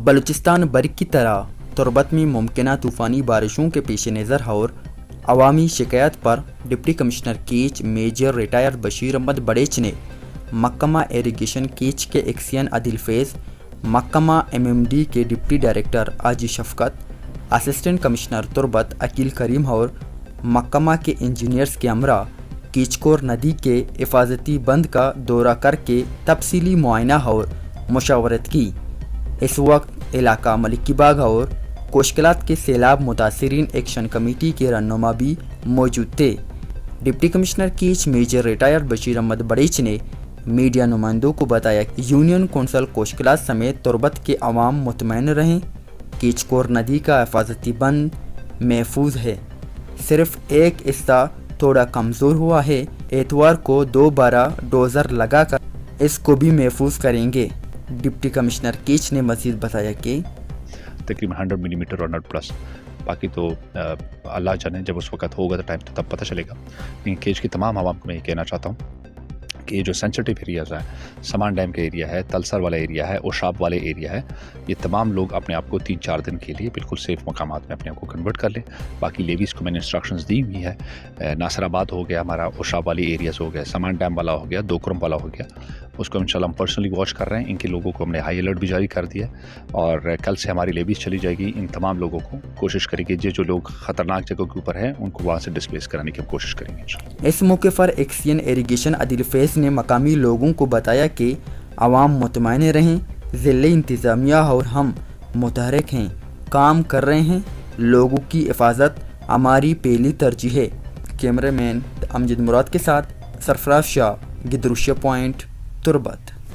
بلوچستان بر کی طرح تربت میں ممکنہ طوفانی بارشوں کے پیش نظر اور عوامی شکایت پر deputy commissioner Kech major retired Bashir Ahmed Bareach نے محکمہ ایریگیشن کیچ کے ایکسین عادل فیض، محکمہ MMD کے ڈپٹی ڈائریکٹر حاجی شفقت، اسسٹنٹ کمشنر تربت عقیل کریم اور محکمہ کے انجینئرز کے ہمراہ کیچکور ندی کے حفاظتی بند کا دورہ کر کے تفصیلی معائنہ اور مشاورت کی۔ اس وقت علاقہ ملکی باغ اور کوشکلات کے سیلاب متاثرین ایکشن کمیٹی کے رہنما بھی موجود تھے۔ Deputy commissioner Kech major retired Bashir Ahmed Bareach نے میڈیا نمائندوں کو بتایا کہ یونین کونسل کوشکلات سمیت تربت کے عوام مطمئن رہیں، کیچکور ندی کا حفاظتی بند محفوظ ہے، صرف ایک حصہ تھوڑا کمزور ہوا ہے، اتوار کو دوبارہ ڈوزر لگا کر اس کو بھی محفوظ کریں گے۔ ڈپٹی کمشنر کیچ نے مزید بتایا کہ تقریباً 100 ملی میٹر اور 100+، باقی تو اللہ جانے، جب اس وقت ہوگا تو ٹائم تو تب پتہ چلے گا۔ لیکن کیچ کی تمام عوام کو میں یہ کہنا چاہتا ہوں کہ یہ جو سینسٹیو ایریاز ہیں، سمان ڈیم کا ایریا ہے، تلسر والا ایریا ہے، اوشاب والے ایریا ہے، یہ تمام لوگ اپنے آپ کو 3-4 دن کے لیے بالکل سیف مقامات میں اپنے آپ کو کنورٹ کر لیں۔ باقی لیویز کو میں نے انسٹرکشنز دی ہوئی ہے، ناصر آباد ہو گیا، ہمارا اوشاب والی ایریاز ہو گیا، سمان ڈیم والا ہو گیا، دوکرم والا ہو گیا، اس کو انشاءاللہ ہم پرسنلی واچ کر رہے ہیں۔ ان کے لوگوں کو ہم نے ہائی الرٹ بھی جاری کر دیا ہے اور کل سے ہماری لیویز چلی جائے گی۔ ان تمام لوگوں کو کوشش کریں گے جو لوگ خطرناک جگہوں کے اوپر ہیں ان کو وہاں سے ڈسپلیس کرانے کی ہم کوشش کریں گے انشاءاللہ۔ اس موقع پر ایکسین ایریگیشن عادل فیض نے مقامی لوگوں کو بتایا کہ عوام مطمئن رہیں، ضلعی انتظامیہ اور ہم متحرک ہیں، کام کر رہے ہیں، لوگوں کی حفاظت ہماری پہلی ترجیح ہے۔ کیمرہ مین امجد مراد کے ساتھ سرفراز شاہ، گدروشیا پوائنٹ، تربت۔